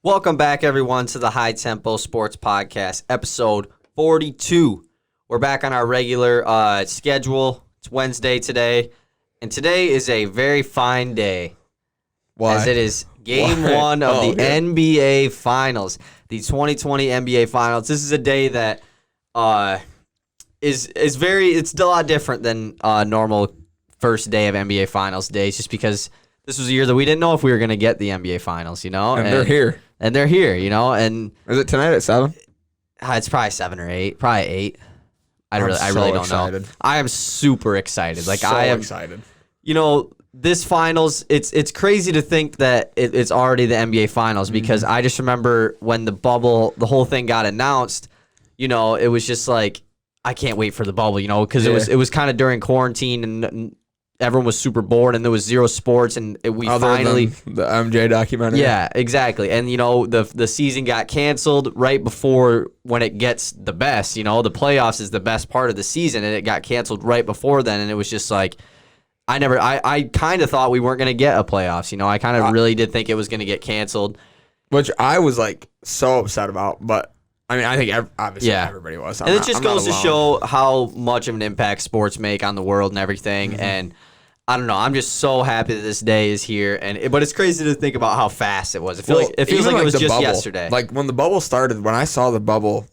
Welcome back, everyone, to the High Tempo Sports Podcast, episode 42. We're back on our regular schedule. It's Wednesday today, and today is a very fine day. Why? As it is Game 1 of the NBA Finals, the 2020 NBA Finals. This is a day that is it's a lot different than normal first day of NBA Finals days, just because this was a year that we didn't know if we were going to get the NBA Finals, And they're here. And they're here, and... Is it tonight at 7? It's probably 7 or 8. Probably 8. I really don't know. I am super excited. I am excited. This finals, it's crazy to think that it's already the NBA Finals, because I just remember when the whole thing got announced, it was just like, I can't wait for the bubble, because it was kind of during quarantine and everyone was super bored and there was zero sports, and we finally the MJ documentary. Yeah, exactly. And the season got canceled right before when it gets the best. The playoffs is the best part of the season, and it got canceled right before then. And it was just like, I kind of thought we weren't going to get a playoffs. I kind of really did think it was going to get canceled, which I was so upset about. But I mean, I think everybody was. And it just goes to show how much of an impact sports make on the world and everything. And I don't know. I'm just so happy that this day is here, but it's crazy to think about how fast it was. It feels like it was just yesterday. Like when the bubble started, when I saw the bubble,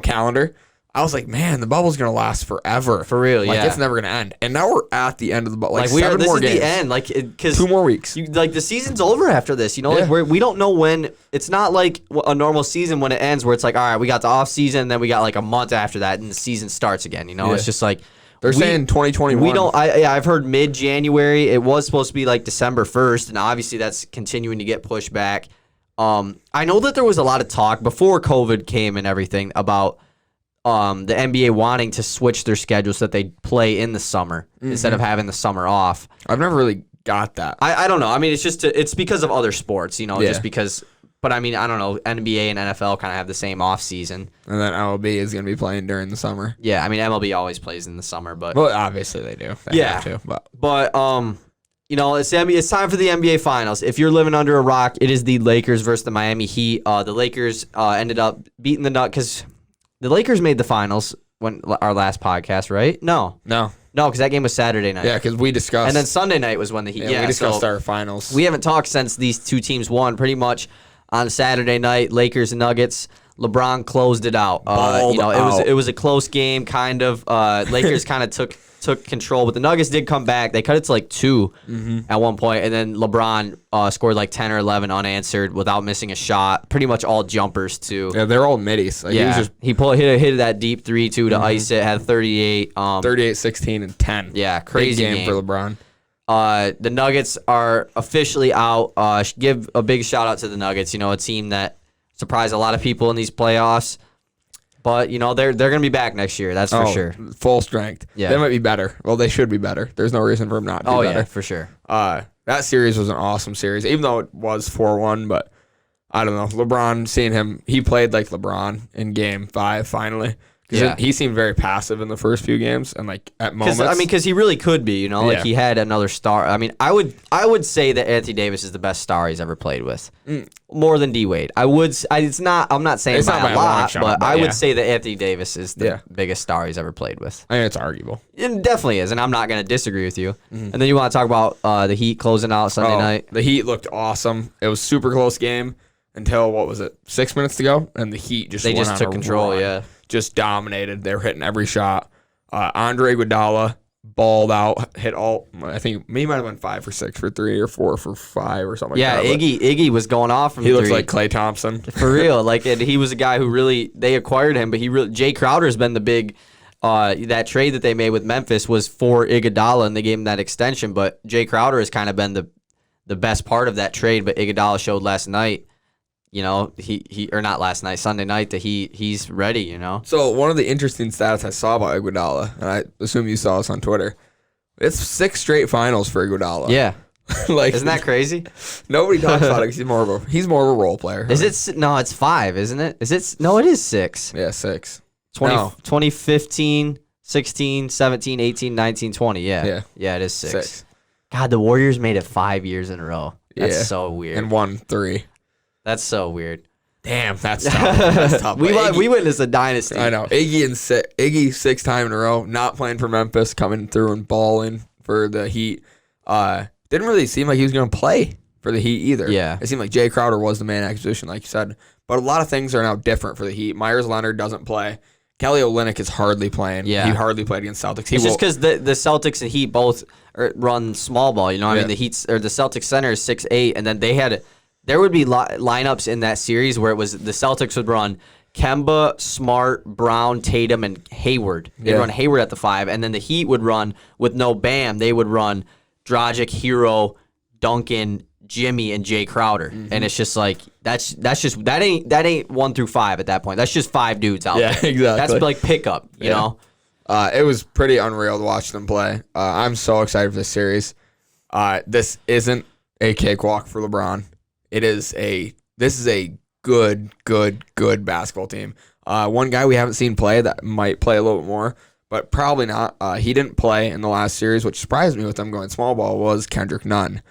calendar, I was like, man, the bubble's gonna last forever. For real, yeah. It's never gonna end. And now we're at the end of the bubble. This more is games. the end. Because 2 more weeks. The season's over after this. We don't know when. It's not like a normal season when it ends, where it's like, all right, we got the off season, and then we got a month after that, and the season starts again. It's just like. They're saying 2021. We don't. I've heard mid-January. It was supposed to be December 1st, and obviously that's continuing to get pushed back. I know that there was a lot of talk before COVID came and everything about the NBA wanting to switch their schedule so that they play in the summer instead of having the summer off. I've never really got that. I don't know. I mean, it's because of other sports, just because. But I mean, I don't know. NBA and NFL kind of have the same off season, and then MLB is going to be playing during the summer. Yeah, I mean MLB always plays in the summer, but obviously they do. They have to, but it's time for the NBA Finals. If you're living under a rock, it is the Lakers versus the Miami Heat. The Lakers ended up beating the Nuggets because the Lakers made the finals when our last podcast, right? No, because that game was Saturday night. Yeah, because we discussed, and then Sunday night was when the Heat. Yeah, we discussed our finals. We haven't talked since these two teams won pretty much. On Saturday night, Lakers and Nuggets, LeBron closed it out. It was a close game, kind of. Lakers kind of took control, but the Nuggets did come back. They cut it to 2 at one point, and then LeBron scored 10 or 11 unanswered without missing a shot. Pretty much all jumpers too. Yeah, they're all middies. He hit that deep 3-2 to ice it. Had 38. 38, 16, and 10. Yeah, crazy game for LeBron. The Nuggets are officially out. Give a big shout out to the Nuggets. A team that surprised a lot of people in these playoffs. But they're going to be back next year. That's for sure. Full strength. Yeah, they might be better. Well, they should be better. There's no reason for them not to be better. Yeah, for sure. That series was an awesome series, even though it was 4-1. But I don't know. LeBron, seeing him, he played like LeBron in Game 5 finally. Yeah. He seemed very passive in the first few games, and at moments. Because he really could be, he had another star. I mean, I would say that Anthony Davis is the best star he's ever played with, more than D Wade. I'm not saying by a lot, but I would say that Anthony Davis is the biggest star he's ever played with. I mean, it's arguable. It definitely is, and I'm not going to disagree with you. And then you want to talk about the Heat closing out Sunday night. The Heat looked awesome. It was a super close game until 6 minutes to go, and the Heat just took control. Yeah. Just dominated. They were hitting every shot. Andre Iguodala balled out, hit all. I think he might have been 5 for 6 for 3 or 4 for 5 or something. Yeah, like that. Iggy was going off from 3. He looks like Klay Thompson for real. And he was a guy who really they acquired him, but Jay Crowder's been the big. That trade that they made with Memphis was for Iguodala, and they gave him that extension. But Jay Crowder has kind of been the best part of that trade. But Iguodala showed last night. Sunday night, that he's ready, So one of the interesting stats I saw about Iguodala, and I assume you saw this on Twitter, it's 6 straight finals for Iguodala. Yeah. Isn't that crazy? Nobody talks about it. He's more of a role player. No, it's 5, isn't it? No, it is 6. Yeah, 6. 2015, 16, 17, 18, 19, 20. Yeah, it is 6. God, the Warriors made it 5 years in a row. That's so weird. And won 3. That's so weird. Damn, that's tough. That's tough. We witnessed a dynasty. I know. Iggy 6 time in a row, not playing for Memphis, coming through and balling for the Heat. Didn't really seem like he was going to play for the Heat either. Yeah. It seemed like Jay Crowder was the main acquisition, like you said. But a lot of things are now different for the Heat. Myers Leonard doesn't play. Kelly Olynyk is hardly playing. Yeah. He hardly played against Celtics. It's just because the Celtics and Heat both run small ball. You know, I mean, the Celtics center is 6'8", and then there would be lineups in that series where it was the Celtics would run Kemba, Smart, Brown, Tatum, and Hayward. They'd run Hayward at the 5, and then the Heat would run with no Bam. They would run Dragic, Hero, Duncan, Jimmy, and Jay Crowder, and it's just like that ain't 1 through 5 at that point. That's just 5 dudes out there. Yeah, exactly. That's like pickup, you know. It was pretty unreal to watch them play. I'm so excited for this series. This isn't a cakewalk for LeBron. This is a good basketball team. One guy we haven't seen play that might play a little bit more, but probably not. He didn't play in the last series, which surprised me with them going small ball, was Kendrick Nunn.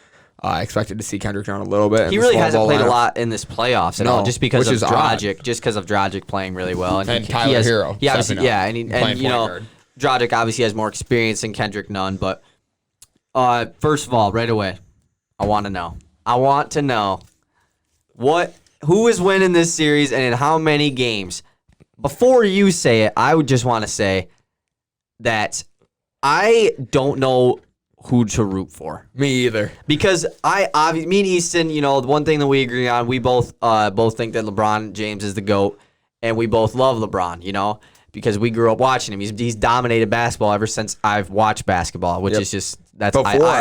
I expected to see Kendrick Nunn a little bit. He really hasn't played a lot in this playoffs at all, just because of Dragic. Odd. Just because of Dragic playing really well, and Tyler Hero. He obviously, and you know, Dragic obviously has more experience than Kendrick Nunn. But first of all, right away, I want to know who is winning this series and in how many games. Before you say it, I would just want to say that I don't know who to root for. Me either. Because me and Easton, you know, the one thing that we agree on, we both think that LeBron James is the GOAT, and we both love LeBron, you know, because we grew up watching him. He's dominated basketball ever since I've watched basketball, which is just I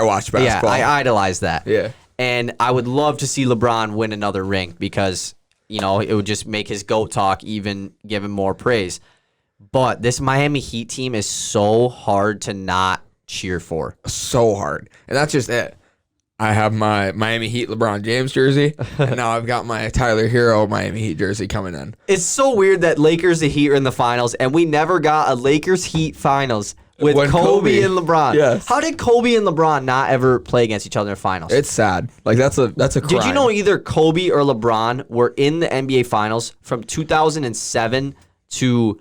watched basketball. Yeah, I idolize that. Yeah. And I would love to see LeBron win another ring because, you know, it would just make his GOAT talk even give him more praise. But this Miami Heat team is so hard to not cheer for. So hard. And that's just it. I have my Miami Heat LeBron James jersey, and now I've got my Tyler Hero Miami Heat jersey coming in. It's so weird that Lakers and Heat are in the finals, and we never got a Lakers Heat finals with Kobe and LeBron. Yes. How did Kobe and LeBron not ever play against each other in the finals? It's sad. Like that's a crime. Did you know either Kobe or LeBron were in the NBA finals from 2007 to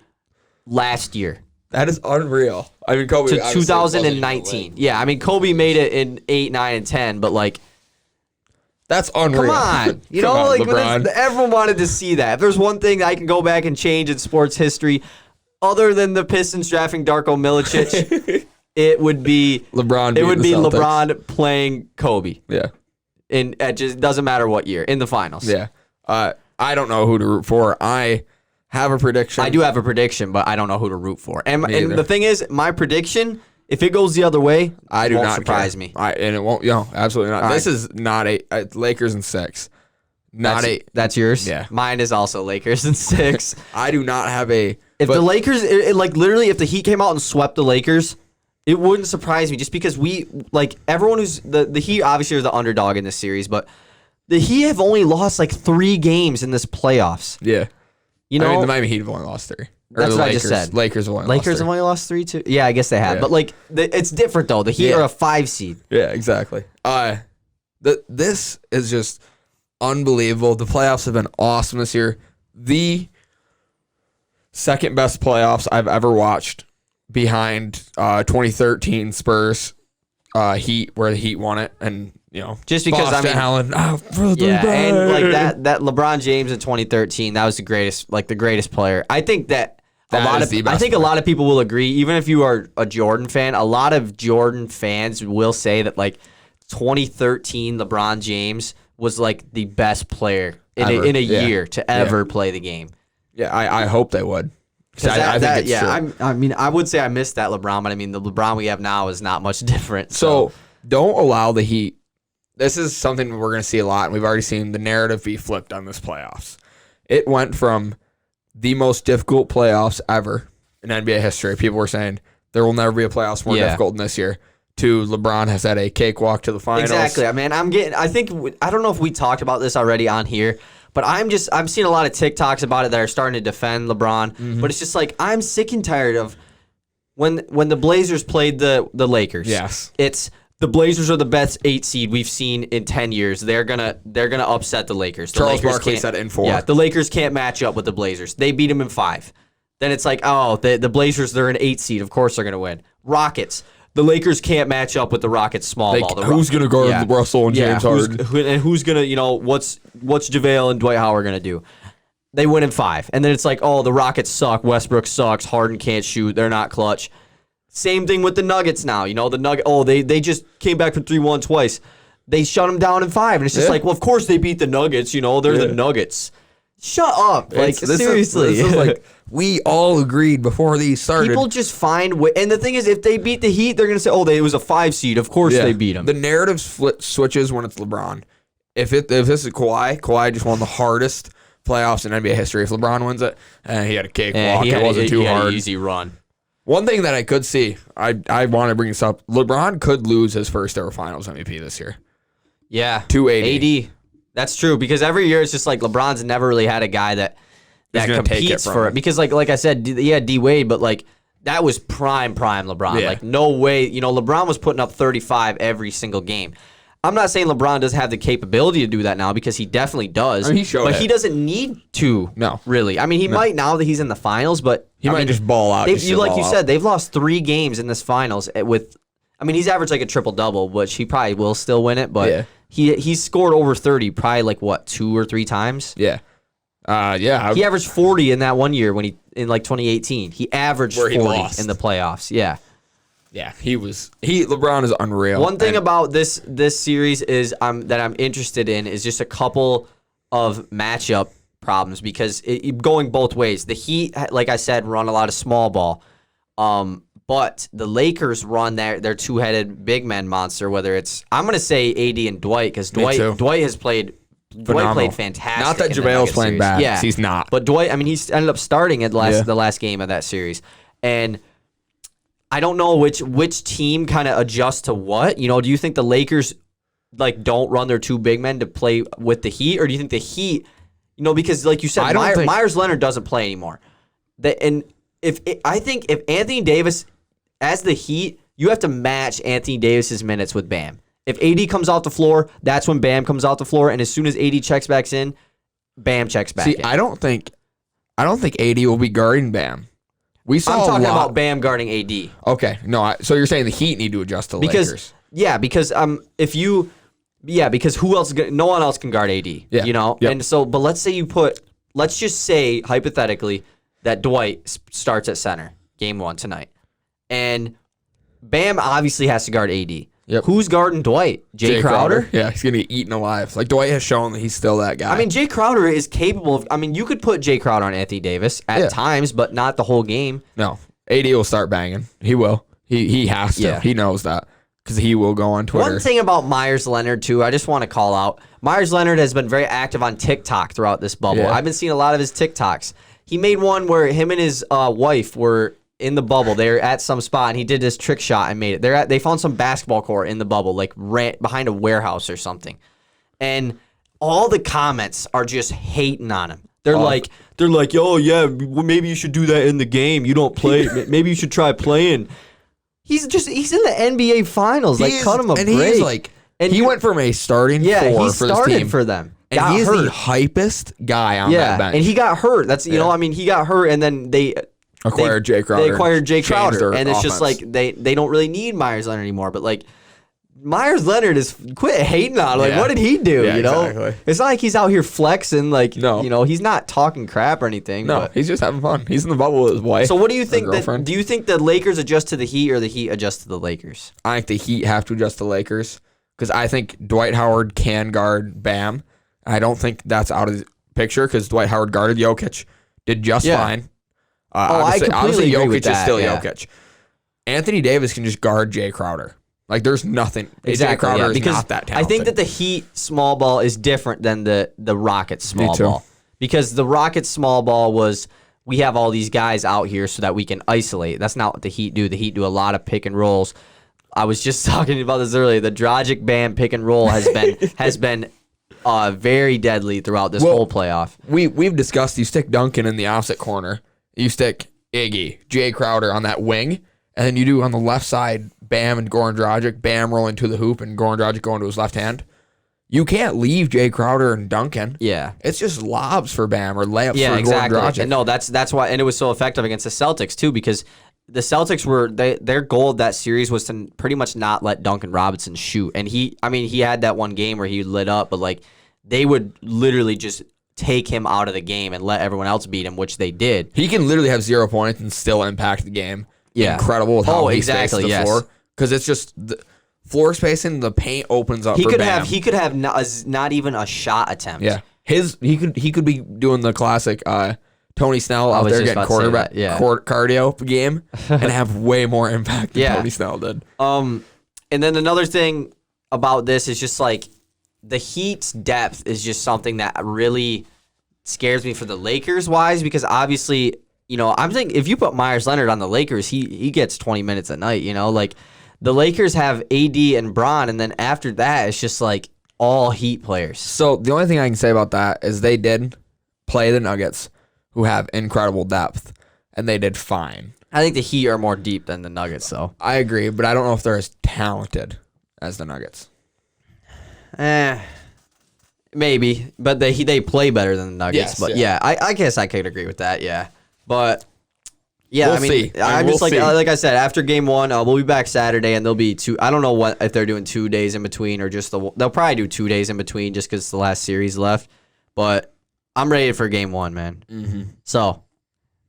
last year? That is unreal. I mean, Kobe to 2019. Yeah, I mean, Kobe made it in 8, 9, and 10, but like, that's unreal. Come on, you Come know, on, like LeBron. everyone wanted to see that. If there's one thing that I can go back and change in sports history, other than the Pistons drafting Darko Milicic, it would be LeBron. It would be LeBron playing Kobe. Yeah, it just doesn't matter what year in the finals. Yeah, I don't know who to root for. I have a prediction. I do have a prediction, but I don't know who to root for. And the thing is, my prediction, if it goes the other way, I do won't not surprise care. me. And it won't. Absolutely not. All this right. is not Lakers in 6. That's yours. Yeah. Mine is also Lakers in 6. I do not have a. If the Lakers, literally, if the Heat came out and swept the Lakers, it wouldn't surprise me. Just because everyone who's the Heat obviously are the underdog in this series, but the Heat have only lost 3 games in this playoffs. Yeah. You know, I mean, the Miami Heat have only lost 3. That's what I just said. Lakers have only lost 3 too. Yeah, I guess they have. Yeah. But it's different though. The Heat are a 5 seed. Yeah, exactly. This is just unbelievable. The playoffs have been awesome this year. The second best playoffs I've ever watched, behind 2013 Spurs Heat, where the Heat won it, and just because Boston Allen, and that LeBron James in 2013, that was the greatest player. I think that a lot of people will agree. Even if you are a Jordan fan, a lot of Jordan fans will say that 2013 LeBron James was the best player in a year to ever play the game. Yeah, I hope they would. I think it's true. I would say I missed that LeBron, but the LeBron we have now is not much different. So don't allow the Heat. This is something we're going to see a lot, and we've already seen the narrative be flipped on this playoffs. It went from the most difficult playoffs ever in NBA history. People were saying there will never be a playoffs more difficult than this year, to LeBron has had a cakewalk to the finals. Exactly. I don't know if we talked about this already on here, but I'm seeing a lot of TikToks about it that are starting to defend LeBron. Mm-hmm. But it's just I'm sick and tired of when the Blazers played the Lakers. Yes. It's The Blazers are the best 8 seed we've seen in 10 years. They're gonna upset the Lakers. Charles Barkley said it in 4. Yeah, the Lakers can't match up with the Blazers. They beat them in 5. Then it's like, oh, the Blazers, they're an 8 seed. Of course they're gonna win. Rockets. The Lakers can't match up with the Rockets small ball. Who's gonna guard Russell and James Harden? Who's gonna, what's JaVale and Dwight Howard gonna do? They win in 5. And then it's like, oh, the Rockets suck. Westbrook sucks. Harden can't shoot. They're not clutch. Same thing with the Nuggets now. They just came back from 3-1 twice. They shut them down in 5. And it's just like, well, of course they beat the Nuggets. They're the Nuggets. Shut up. Seriously. This is like, we all agreed before these started. People just find and the thing is, if they beat the Heat, they're going to say, oh, it was a 5 seed. Of course they beat them. The narrative switches when it's LeBron. If this is Kawhi just won the hardest playoffs in NBA history. If LeBron wins it, he had a cakewalk. It wasn't too hard. An easy run. One thing that I could see, I want to bring this up, LeBron could lose his first ever Finals MVP this year. Yeah. 280. AD. That's true, because every year it's just like LeBron's never really had a guy that competes for it. Because like I said, he had D-Wade, but that was prime LeBron. Yeah. No way. LeBron was putting up 35 every single game. I'm not saying LeBron doesn't have the capability to do that now, because he definitely does. He showed but it. He doesn't need to. No. Really. He might now that he's in the finals, but he might just ball out. Like you said, they've lost 3 games in this finals with. He's averaged like a triple-double, which he probably will still win it, but he's scored over 30 probably 2 or 3 times. Yeah. He averaged 40 in that one year in 2018. He averaged 40 in the playoffs. Yeah. Yeah, LeBron is unreal. One thing about this series is that I'm interested in is just a couple of matchup problems, because going both ways. The Heat, like I said, run a lot of small ball. But the Lakers run their two-headed big man monster, whether it's, I'm going to say AD and Dwight, because Dwight has played phenomenal. Dwight played fantastic. Not that JaVale's playing bad. Yeah. He's not. But Dwight, he's ended up starting at the last game of that series. And I don't know which team kind of adjusts to what. Do you think the Lakers don't run their 2 big men to play with the Heat, or do you think the Heat, because like you said, Myers Leonard doesn't play anymore. I think if Anthony Davis, as the Heat, you have to match Anthony Davis's minutes with Bam. If AD comes off the floor, that's when Bam comes off the floor, and as soon as AD checks back in, Bam checks back in. I don't think AD will be guarding Bam. I'm talking about Bam guarding AD. Okay, no. So you're saying the Heat need to adjust to Lakers? Because who else? No one else can guard AD. Yeah. Yep. And so, but let's just say hypothetically that Dwight starts at center game 1 tonight, and Bam obviously has to guard AD. Yep. Who's guarding Dwight? Jay Crowder? Yeah, he's gonna get eaten alive. Dwight has shown that he's still that guy. Jay Crowder is capable of. You could put Jay Crowder on Anthony Davis at times, but not the whole game. No, AD will start banging. He will. He has to. Yeah. He knows that, because he will go on Twitter. One thing about Myers Leonard too, I just want to call out. Myers Leonard has been very active on TikTok throughout this bubble. Yeah. I've been seeing a lot of his TikToks. He made one where him and his wife were in the bubble. They're at some spot, and he did this trick shot and made it. They found some basketball court in the bubble, behind a warehouse or something. And all the comments are just hating on him. They're like, oh yeah, well, maybe you should do that in the game. You don't play. Maybe you should try playing. He's in the NBA Finals. Cut him a break. He went from a starting four for this team. He started for them. And he is the hypest guy on that bench. And he got hurt. That's he got hurt, and then they acquired Jay Crowder. They acquired Jay Crowder, and it's just they don't really need Myers Leonard anymore. But Myers Leonard is quit hating on him. What did he do? Yeah, exactly. It's not like he's out here flexing. No. He's not talking crap or anything. No, he's just having fun. He's in the bubble with his wife. So what do you think? Do you think the Lakers adjust to the Heat, or the Heat adjust to the Lakers? I think the Heat have to adjust to the Lakers, because I think Dwight Howard can guard Bam. I don't think that's out of the picture, because Dwight Howard guarded Jokic, did just fine. I completely agree with that. Jokic is still Jokic. Anthony Davis can just guard Jay Crowder. There's nothing. Exactly, Jay Crowder is not that talented. I think that the Heat small ball is different than the Rockets small ball. Because the Rockets small ball was, we have all these guys out here so that we can isolate. That's not what the Heat do. The Heat do a lot of pick and rolls. I was just talking about this earlier. The Dragic Bam pick and roll has been very deadly throughout this whole playoff. We've discussed, you stick Duncan in the opposite corner. You stick Iggy, Jay Crowder on that wing, and then you do on the left side, Bam and Goran Dragic, Bam rolling to the hoop and Goran Dragic going to his left hand. You can't leave Jay Crowder and Duncan. Yeah. It's just lobs for Bam or layups for exactly. Goran Dragic. And no, that's why, and it was so effective against the Celtics too, because the Celtics their goal of that series was to pretty much not let Duncan Robinson shoot. And he had that one game where he lit up, but like they would literally just take him out of the game and let everyone else beat him, which they did. He can literally have 0 points and still impact the game. Yeah. Incredible with how he spaces the floor. Because it's just the floor spacing, the paint opens up for Bam. He could have not even a shot attempt. Yeah. He could be doing the classic Tony Snell out there getting quarterback cardio game and have way more impact than Tony Snell did. And then another thing about this is just like the Heat's depth is just something that really scares me for the Lakers wise, because obviously, I'm thinking if you put Myers Leonard on the Lakers, he gets 20 minutes a night, like the Lakers have AD and Bron, and then after that it's just like all Heat players. So the only thing I can say about that is they did play the Nuggets, who have incredible depth, and they did fine. I think the Heat are more deep than the Nuggets, though. I agree, but I don't know if they're as talented as the Nuggets. Maybe, but they play better than the Nuggets. Yes, but I guess I could agree with that. Yeah, but yeah, we'll see. I'm just like I said, after game one, we'll be back Saturday, and there'll be two. I don't know if they're doing 2 days in between or just they'll probably do 2 days in between just because it's the last series left. But I'm ready for game one, man. Mm-hmm. So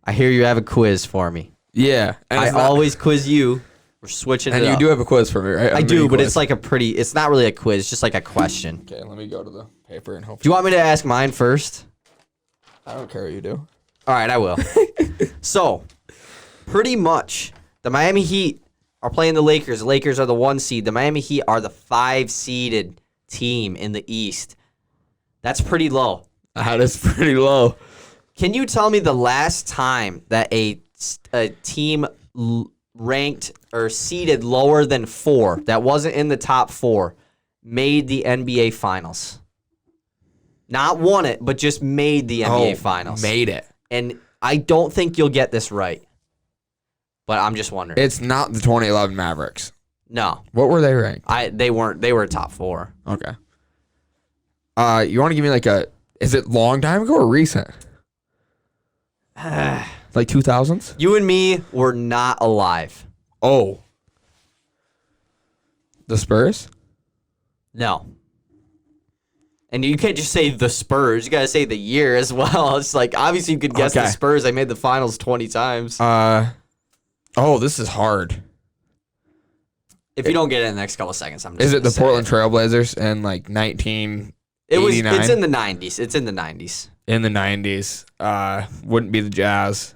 I hear you have a quiz for me. Yeah, and I always quiz you. We're switching it up. And you do have a quiz for me, right? I do, but it's like it's not really a quiz, it's just like a question. Okay, let me go to the paper and hope. Do you want me to ask mine first? I don't care what you do. All right, I will. So, pretty much, the Miami Heat are playing the Lakers. The Lakers are the 1 seed. The Miami Heat are the 5-seeded team in the East. That's pretty low. That is pretty low. Can you tell me the last time that a team ranked or seeded lower than 4, that wasn't in the top 4, made the NBA Finals? Not won it, but just made the NBA Finals. Made it. And I don't think you'll get this right, but I'm just wondering. It's not the 2011 Mavericks. No. What were they ranked? They weren't. They were top 4. Okay. You want to give me is it long time ago or recent? Like 2000s? You and me were not alive. Oh. The Spurs? No. And you can't just say the Spurs. You got to say the year as well. It's like, obviously you could guess the Spurs. They made the finals 20 times. This is hard. If you don't get it in the next couple of seconds, I'm just Is it the Portland Trailblazers in 1989? It's in the 90s. It's in the 90s. In the 90s. Wouldn't be the Jazz.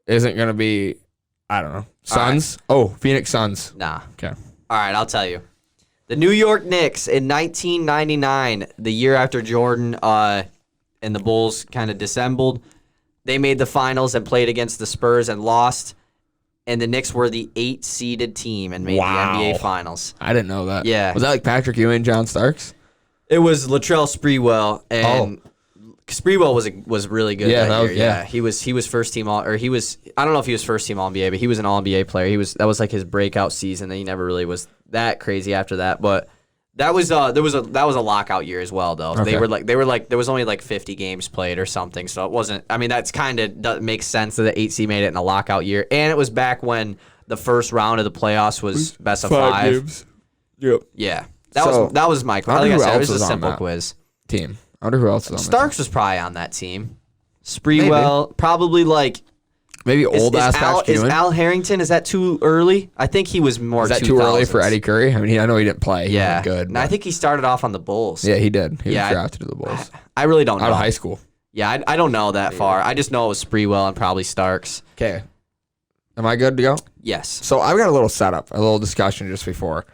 Isn't going to be, I don't know. Suns? Right. Phoenix Suns. Nah. Okay. All right, I'll tell you. The New York Knicks in 1999, the year after Jordan and the Bulls kind of dissembled, they made the finals and played against the Spurs and lost. And the Knicks were the 8-seeded team and made the NBA Finals. I didn't know that. Yeah. Was that like Patrick Ewing, John Starks? It was Latrell Sprewell, and Sprewell was really good that year. Yeah, he was first team I don't know if he was first team All NBA, but he was an All NBA player. That was like his breakout season. And he never really was that crazy after that. But that was a lockout year as well, though. Okay. They were like there was only like 50 games played or something, so it wasn't. I mean, that's kind of makes sense that the 8 made it in a lockout year, and it was back when the first round of the playoffs was best of 5 games. Yep. Yeah. That was my quiz. Like I said, it was a simple quiz. Team. I wonder who else is on Starks was probably on that team. Sprewell, probably like maybe old ass Patrick Ewing. Is Al Harrington? Is that too early? I think he was more. Is that too early for Eddie Curry? I mean, I know he didn't play. He wasn't good. And I think he started off on the Bulls. Yeah, he did. He was drafted to the Bulls. I really don't know. Out of high school. Yeah, I don't know that far. I just know it was Sprewell and probably Starks. Okay. Am I good to go? Yes. So I've got a little setup, a little discussion just before.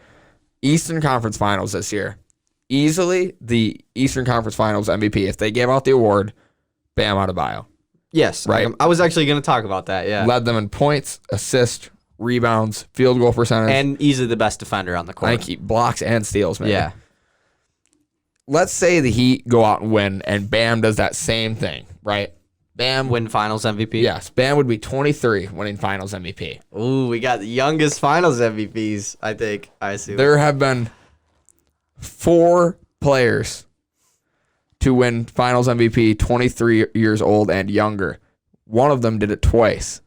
Eastern Conference Finals this year. Easily the Eastern Conference Finals MVP. If they gave out the award, Bam Adebayo. Yes. Right. I was actually going to talk about that, yeah. Led them in points, assists, rebounds, field goal percentage. And easily the best defender on the court. I think he blocks and steals, man. Yeah. Let's say the Heat go out and win, and Bam does that same thing, right? Bam. Win Finals MVP? Yes, Bam would be 23 winning Finals MVP. Ooh, we got the youngest Finals MVPs, I think. I assume. There have been 4 players to win Finals MVP 23 years old and younger. One of them did it twice.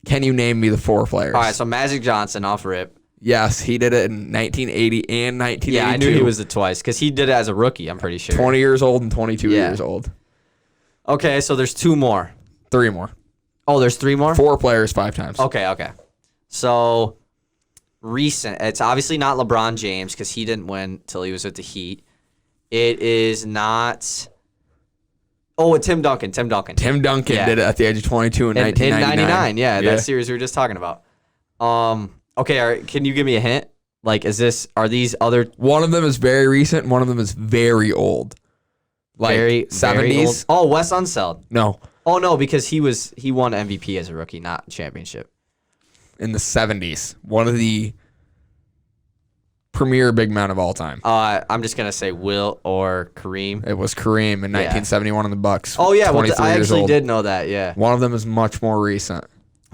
Can you name me the 4 players? All right, so Magic Johnson off rip. Yes, he did it in 1980 and 1982. Yeah, I knew he was it twice because he did it as a rookie, I'm pretty sure. 20 years old and 22 years old. Okay, so there's 2 more. 3 more. Oh, there's 3 more? 4 players 5 times. Okay. So, recent. It's obviously not LeBron James because he didn't win till he was with the Heat. It is not... Oh, Tim Duncan. Tim Duncan did it at the age of 22 in 1999. In 99, yeah, that series we were just talking about. Okay, can you give me a hint? Like, are these other... One of them is very recent, and one of them is very old. Like, very 70s. Very old? Oh, Wes Unseld. No. Oh, no, because he won MVP as a rookie, not championship. In the 70s. One of the premier big men of all time. I'm just going to say Wilt or Kareem. It was Kareem in 1971 in the Bucks. Oh, yeah, I actually did know that, yeah. One of them is much more recent.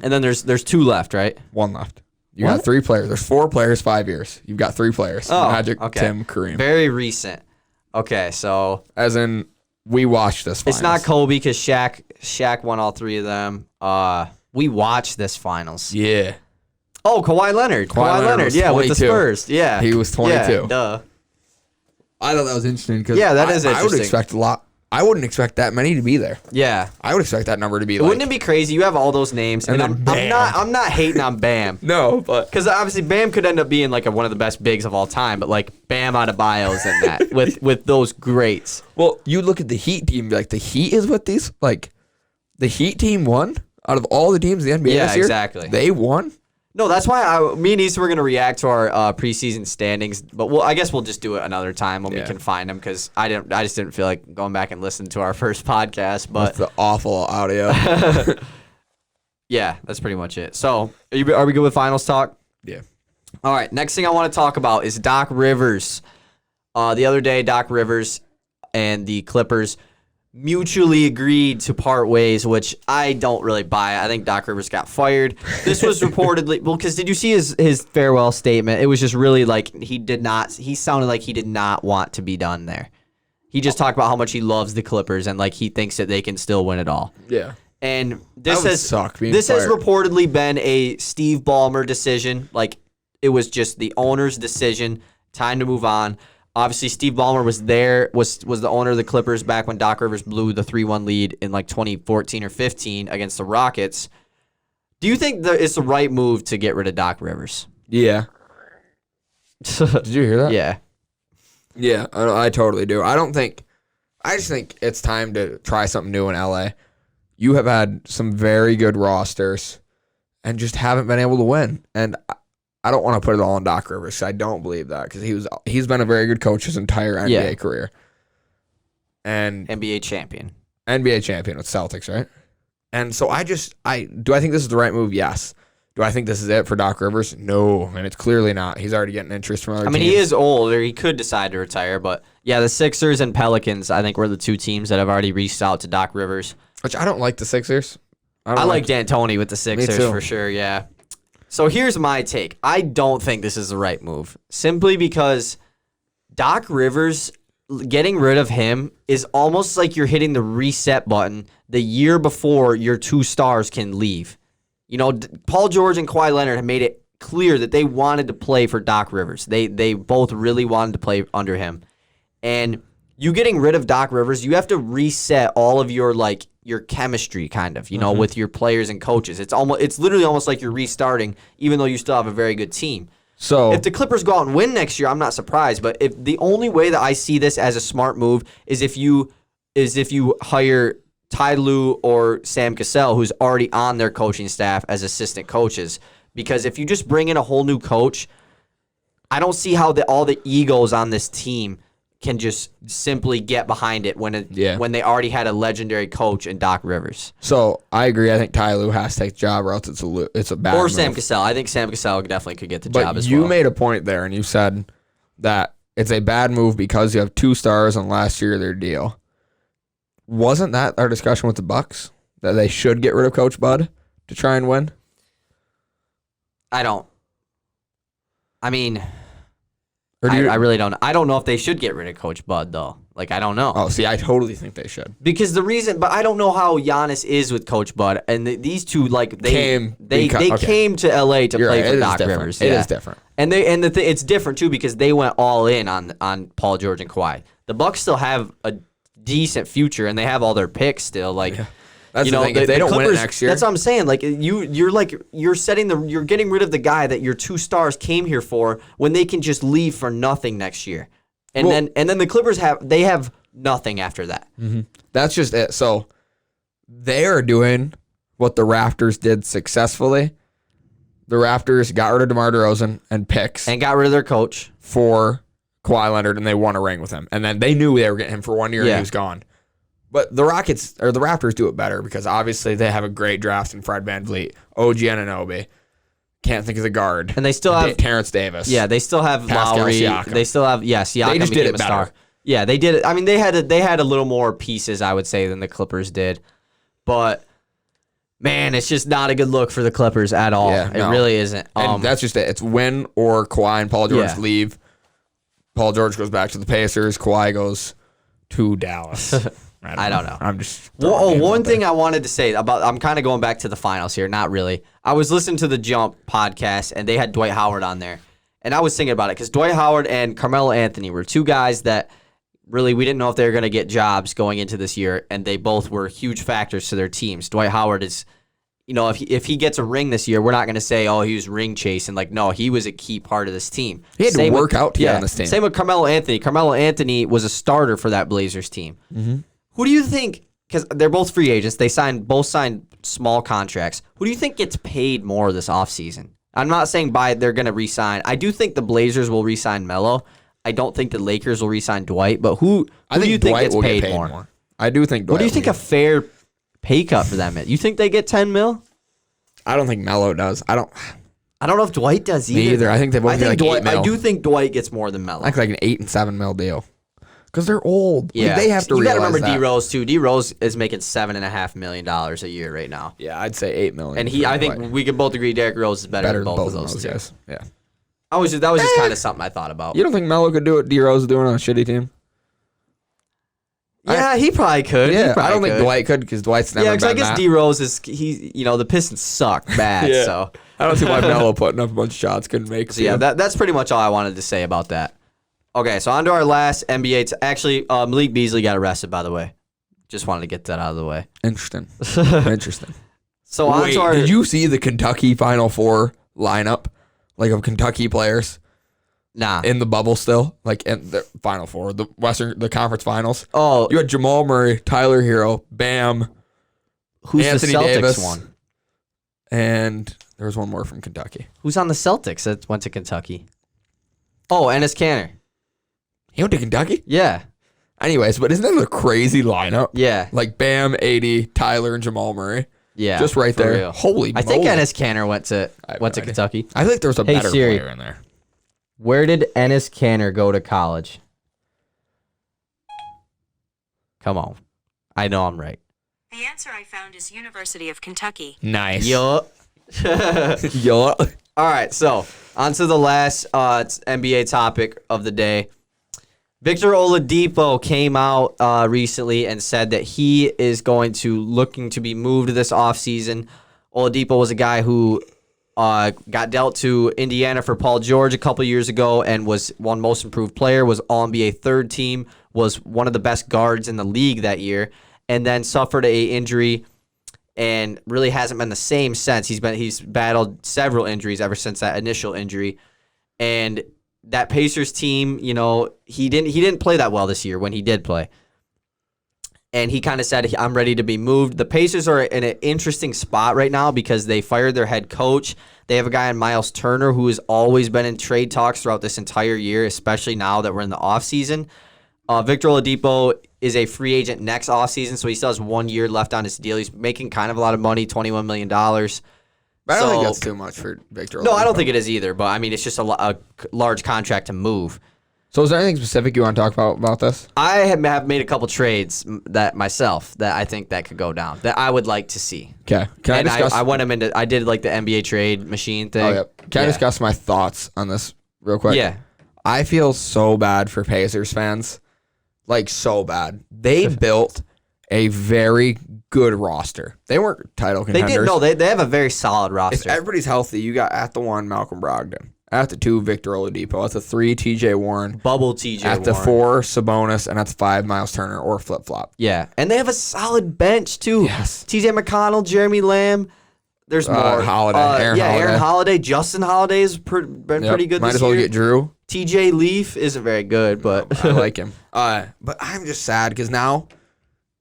And then there's 2 left, right? 1 left. You got 3 players. There's 4 players, 5 years. You've got 3 players. Oh, Magic, okay. Tim, Kareem. Very recent. Okay, so... As in, we watched this finals. It's not Kobe because Shaq won all 3 of them. We watched this finals. Yeah. Oh, Kawhi Leonard. Kawhi Leonard, yeah, 22. with the Spurs. Yeah. He was 22. Yeah, duh. I thought that was interesting because that is interesting. I would expect a lot. I wouldn't expect that many to be there. Yeah. I would expect that number to be Wouldn't it be crazy? You have all those names, and then Bam. I'm not hating on Bam. No, but because obviously Bam could end up being like one of the best bigs of all time, but like Bam Adebayo's in that with those greats. Well, you look at the Heat team, like the Heat is what these like. The Heat team won out of all the teams in the NBA this year. Exactly. They won. No, that's why me and Issa were going to react to our preseason standings, but I guess we'll just do it another time when we can find them because I just didn't feel like going back and listening to our first podcast. But that's the awful audio. Yeah, that's pretty much it. So, are we good with finals talk? Yeah. All right. Next thing I want to talk about is Doc Rivers. The other day, Doc Rivers and the Clippers mutually agreed to part ways, which I don't really buy. I think Doc Rivers got fired. This was reportedly because did you see his farewell statement? It was just really like he sounded like he did not want to be done there. He just talked about how much he loves the Clippers and like he thinks that they can still win it all. Yeah. And this has reportedly been a Steve Ballmer decision. Like it was just the owner's decision. Time to move on. Obviously, Steve Ballmer was the owner of the Clippers back when Doc Rivers blew the 3-1 lead in like 2014 or 15 against the Rockets. Do you think that it's the right move to get rid of Doc Rivers? Yeah. Did you hear that? Yeah. Yeah, I totally do. I just think it's time to try something new in LA. You have had some very good rosters and just haven't been able to win. And I don't want to put it all on Doc Rivers. I don't believe that because he's been a very good coach his entire NBA career. And NBA champion with Celtics, right? And so do I think this is the right move? Yes. Do I think this is it for Doc Rivers? No, and it's clearly not. He's already getting interest from other teams. He is old, or he could decide to retire, but yeah, the Sixers and Pelicans, I think, were the 2 teams that have already reached out to Doc Rivers. Which I don't like the Sixers. I like D'Antoni with the Sixers for sure, yeah. So here's my take. I don't think this is the right move, simply because Doc Rivers, getting rid of him is almost like you're hitting the reset button the year before your 2 stars can leave. You know, Paul George and Kawhi Leonard have made it clear that they wanted to play for Doc Rivers. They both really wanted to play under him. And you getting rid of Doc Rivers, you have to reset all of your chemistry kind of, with your players and coaches. It's literally almost like you're restarting even though you still have a very good team. So if the Clippers go out and win next year, I'm not surprised, but if the only way that I see this as a smart move is if you hire Ty Lue or Sam Cassell, who's already on their coaching staff as assistant coaches. Because if you just bring in a whole new coach, I don't see how all the egos on this team can just simply get behind it when they already had a legendary coach in Doc Rivers. So I agree. I think Ty Lue has to take the job, or else it's a bad move. Or Sam Cassell. I think Sam Cassell definitely could get the job as well. well. You made a point there, and you said that it's a bad move because you have 2 stars on last year of their deal. Wasn't that our discussion with the Bucks? that they should get rid of Coach Bud to try and win? I don't. I mean, Or I really don't. I don't know if they should get rid of Coach Bud, though. Like, I don't know. Oh, see, I totally think they should. Because the reason, but I don't know how Giannis is with Coach Bud, and these two, like, they came to LA to play for Doc Rivers. It is different. And it's different too because they went all in on Paul George and Kawhi. The Bucks still have a decent future, and they have all their picks still. Like, that's the thing. If they don't win it next year, that's what I'm saying. Like, you're getting rid of the guy that your two stars came here for when they can just leave for nothing next year. And then the Clippers have nothing after that. Mm-hmm. That's just it. So they are doing what the Raptors did successfully. The Raptors got rid of DeMar DeRozan and picks. And got rid of their coach. For Kawhi Leonard, and they won a ring with him. And then they knew they were getting him for 1 year and he was gone. But the Raptors do it better because obviously they have a great draft in Fred VanVleet, OG Anunoby. Can't think of the guard. And they still have Terrence Davis. Yeah, they still have Pascal Lowry. Siakam. They still have Siakam. They just did it better. Star. Yeah, they did it. I mean, they had a little more pieces, I would say, than the Clippers did. But man, it's just not a good look for the Clippers at all. Yeah, it really isn't. And that's just it. It's win or Kawhi and Paul George leave. Paul George goes back to the Pacers. Kawhi goes to Dallas. I don't know. I'm just. One thing I wanted to say about, I'm kind of going back to the finals here. Not really. I was listening to the Jump podcast, and they had Dwight Howard on there. And I was thinking about it because Dwight Howard and Carmelo Anthony were two guys that really we didn't know if they were going to get jobs going into this year, and they both were huge factors to their teams. Dwight Howard is, if he gets a ring this year, we're not going to say, oh, he was ring chasing. Like, no, he was a key part of this team. He had to work out to get on this team. Same with Carmelo Anthony. Carmelo Anthony was a starter for that Blazers team. Mm-hmm. Who do you think, because they're both free agents, they both signed small contracts. Who do you think gets paid more this offseason? I'm not saying they're going to re-sign. I do think the Blazers will re-sign Melo. I don't think the Lakers will re-sign Dwight. But who do you think gets paid more? I do think Dwight. What do you think a fair pay cut for them is? You think they get $10 million? I don't think Melo does. I don't know if Dwight does either. Me either. I think they both get like $8 million. I do think Dwight gets more than Melo. I think like an $8 and $7 million deal. Because they're old. Yeah, they have to. You got to remember D Rose too. D Rose is making $7.5 million a year right now. Yeah, I'd say $8 million. And I think we can both agree Derrick Rose is better than both of those two. Guys. Yeah. That was just kind of something I thought about. You don't think Melo could do what D Rose is doing on a shitty team? Yeah, he probably could. Yeah, I don't think Dwight could because Dwight's never. Yeah, because I guess D Rose is the Pistons suck bad. So I don't see why Melo putting up a bunch of shots couldn't make. So yeah, that's pretty much all I wanted to say about that. Okay, so on to our last NBA. Actually, Malik Beasley got arrested, by the way. Just wanted to get that out of the way. Interesting. So on to our. Did you see the Kentucky Final Four lineup, like of Kentucky players? Nah. In the bubble still, like in the Final Four, the conference finals. Oh, you had Jamal Murray, Tyler Hero, Bam. Who's Anthony the Celtics Davis, one? And there was one more from Kentucky. Who's on the Celtics that went to Kentucky? Oh, Enes Kanter. He went to Kentucky? Yeah. Anyways, but isn't that a crazy lineup? Yeah. Like Bam, 80, Tyler, and Jamal Murray. Yeah. Just right there. Real. Holy moly. I think Enes Kanter went to Kentucky. I think there was a better player in there. Where did Enes Kanter go to college? Come on. I know I'm right. The answer I found is University of Kentucky. Nice. Yup. Yup. All right, so on to the last NBA topic of the day. Victor Oladipo came out recently and said that he is looking to be moved this offseason. Oladipo was a guy who got dealt to Indiana for Paul George a couple years ago and was one most improved player, was All-NBA third team, was one of the best guards in the league that year, and then suffered an injury and really hasn't been the same since. He's battled several injuries ever since that initial injury. And that Pacers team, he didn't play that well this year when he did play. And he kind of said, I'm ready to be moved. The Pacers are in an interesting spot right now because they fired their head coach. They have a guy in Miles Turner who has always been in trade talks throughout this entire year, especially now that we're in the offseason. Victor Oladipo is a free agent next offseason, so he still has 1 year left on his deal. He's making kind of a lot of money, $21 million. But I don't think that's too much for Victor Oladipo. No, I don't think it is either, but I mean, it's just a large contract to move. So is there anything specific you want to talk about this? I have made a couple trades that myself that I think that could go down that I would like to see. Okay. Can I discuss? I went them into. I did like the NBA trade machine thing. Oh, yeah. Can I discuss my thoughts on this real quick? Yeah. I feel so bad for Pacers fans. Like, so bad. They built a very good roster. They weren't title contenders. They did. No, they have a very solid roster. If everybody's healthy, you got at the 1, Malcolm Brogdon. At the 2, Victor Oladipo. At the 3, TJ Warren. Bubble TJ At the 4, Sabonis. And at the 5, Miles Turner or flip-flop. Yeah. And they have a solid bench, too. Yes. TJ McConnell, Jeremy Lamb. There's more. Holiday. Aaron Holiday. Justin Holiday has been pretty good Might this as well year. get Drew. TJ Leaf isn't very good, but I like him. But I'm just sad because now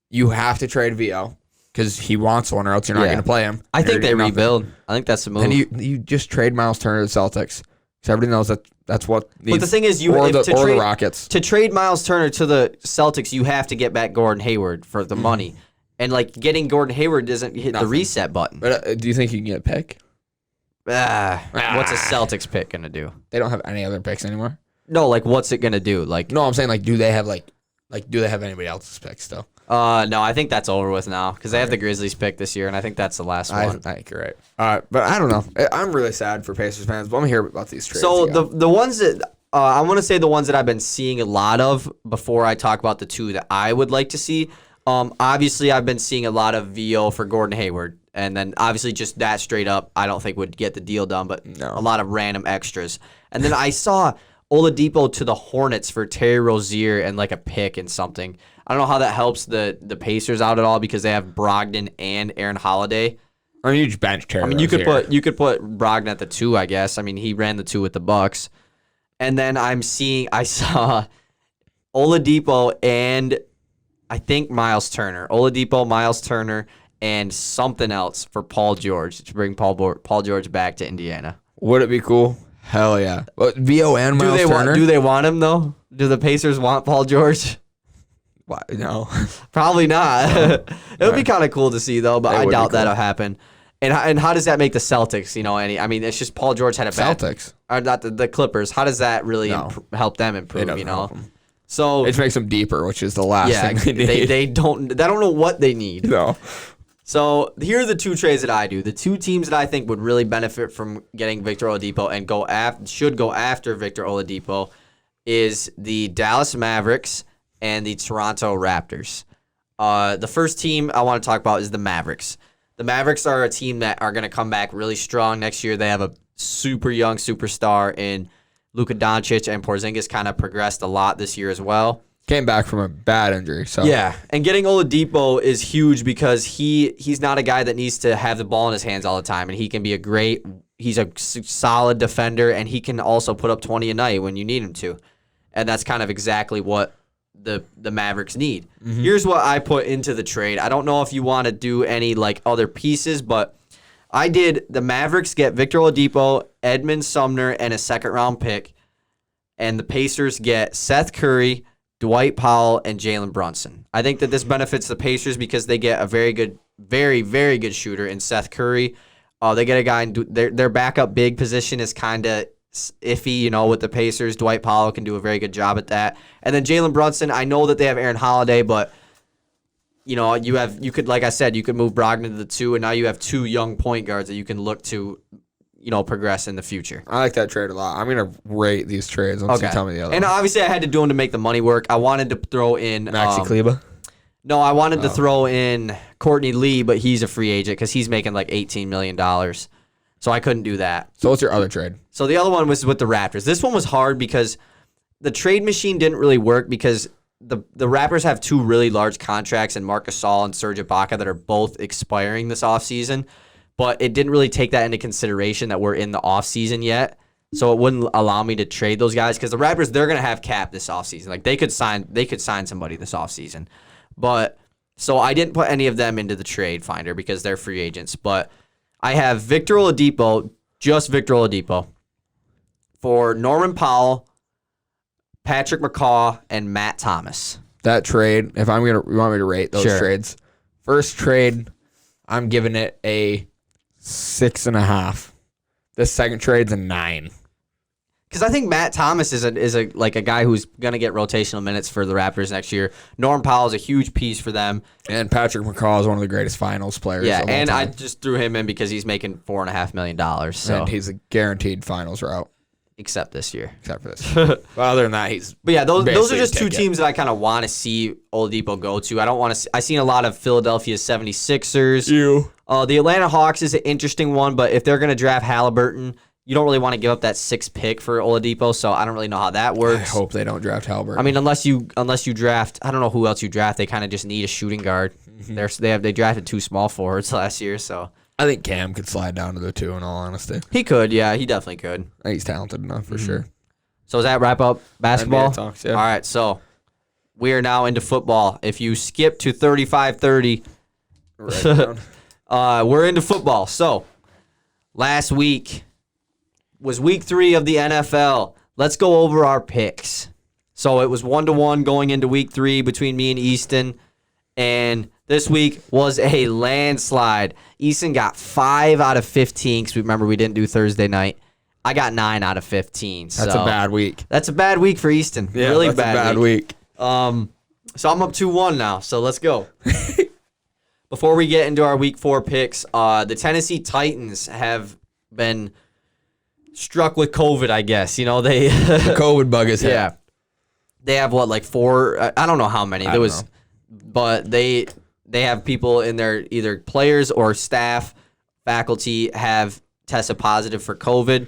you have to trade VO because he wants one or else you're not going to play him. I think they rebuild. I think that's the move. And you just trade Miles Turner to the Celtics because everybody knows that's what. But the thing is, the Rockets to trade Miles Turner to the Celtics, you have to get back Gordon Hayward for the money, and like getting Gordon Hayward doesn't hit the reset button. But do you think you can get a pick? What's a Celtics pick gonna do? They don't have any other picks anymore. No, like what's it gonna do? Like no, I'm saying like do they have do they have anybody else's picks still? No, I think that's over with now because they have the Grizzlies pick this year, and I think that's the last one. I think you're right. But I don't know. I'm really sad for Pacers fans, but I'm here about these trades. So the ones that I want to say the ones that I've been seeing a lot of before I talk about the two that I would like to see. Obviously, I've been seeing a lot of VO for Gordon Hayward, and then obviously just that straight up, I don't think would get the deal done, but a lot of random extras. And then I saw Oladipo to the Hornets for Terry Rozier and like a pick and something. I don't know how that helps the Pacers out at all because they have Brogdon and Aaron Holiday. I mean, you just bench Terry. I mean, you could put Brogdon at the 2, I guess. I mean, he ran the 2 with the Bucks. And then I saw Oladipo and I think Miles Turner. Oladipo, Miles Turner, and something else for Paul George to bring Paul George back to Indiana. Would it be cool? Hell yeah. Well, VO and Miles Turner? Do they want him, though? Do the Pacers want Paul George? What? No. Probably not. No. It would be kind of cool to see, though, but I doubt that'll happen. And how does that make the Celtics, I mean, it's just Paul George had a bad... Celtics. Or not the Clippers. How does that really help them improve, help them. So it makes them deeper, which is the last thing they need. They don't know what they need. No. So here are the 2 trades that I do. The 2 teams that I think would really benefit from getting Victor Oladipo and should go after Victor Oladipo is the Dallas Mavericks and the Toronto Raptors. The first team I want to talk about is the Mavericks. The Mavericks are a team that are going to come back really strong next year. They have a super young superstar in Luka Doncic, and Porzingis kind of progressed a lot this year as well. Came back from a bad injury. So yeah, and getting Oladipo is huge because he's not a guy that needs to have the ball in his hands all the time, and he can be he's a solid defender, and he can also put up 20 a night when you need him to. And that's kind of exactly what the Mavericks need. Mm-hmm. Here's what I put into the trade. I don't know if you want to do any like other pieces, but I did. The Mavericks get Victor Oladipo, Edmund Sumner, and a second-round pick. And the Pacers get Seth Curry, Dwight Powell, and Jalen Brunson. I think that this benefits the Pacers because they get a very good, very, very good shooter in Seth Curry. They get a guy in their backup big position is kind of iffy, with the Pacers. Dwight Powell can do a very good job at that. And then Jalen Brunson, I know that they have Aaron Holiday, but you could, like I said, you could move Brogdon to the 2, and now you have 2 young point guards that you can look to, progress in the future. I like that trade a lot. I'm going to rate these trades once you tell me the other And one. obviously I had to do them to make the money work. I wanted to throw in... Maxi Kleba? No, I wanted to throw in Courtney Lee, but he's a free agent because he's making like $18 million. So I couldn't do that. So what's your other trade? So the other one was with the Raptors. This one was hard because the trade machine didn't really work because the Raptors have 2 really large contracts in Marc Gasol and Serge Ibaka that are both expiring this offseason. But it didn't really take that into consideration that we're in the offseason yet. So it wouldn't allow me to trade those guys because the Raptors, they're going to have cap this offseason. Like they could sign somebody this offseason. But so I didn't put any of them into the trade finder because they're free agents. But I have Victor Oladipo, just Victor Oladipo, for Norman Powell, Patrick McCaw, and Matt Thomas. That trade, if you want me to rate those trades. First trade, I'm giving it a 6.5. The second trade's a 9. Because I think Matt Thomas is a guy who's going to get rotational minutes for the Raptors next year. Norm Powell is a huge piece for them. And Patrick McCaw is one of the greatest finals players. Yeah, of all and time. I just threw him in because he's making $4.5 million. So. And he's a guaranteed finals route. Except this year. Except for this. Well, other than that, he's. But yeah, those are just two ticket. teams that I kind of want to see Oladipo go to. I don't want to. I seen a lot of Philadelphia 76ers. The Atlanta Hawks is an interesting one, but if they're going to draft Halliburton, you don't really want to give up that 6th pick for Oladipo. So I don't really know how that works. I hope they don't draft Halliburton. I mean, unless you draft, I don't know who else you draft. They kind of just need a shooting guard. They drafted 2 small forwards last year, so. I think Cam could slide down to the 2, in all honesty. He could, yeah. He definitely could. I think he's talented enough for sure. So does that wrap up basketball? NBA talks, yeah. All right, so we are now into football. If you skip to 35-30, we're into football. So last week was week 3 of the NFL. Let's go over our picks. So it was 1-1 going into week 3 between me and Easton, and this week was a landslide. Easton got 5 out of 15 because remember we didn't do Thursday night. I got 9 out of 15. That's a bad week. That's a bad week for Easton. Yeah, really that's a bad week. So I'm up 2-1 now. So let's go. Before we get into our week 4 picks, the Tennessee Titans have been struck with COVID, I guess. You know, they The COVID bug is hit. yeah. They have what, like 4? I don't know how many. There was, but they have people in their either players or staff, faculty have tested positive for COVID,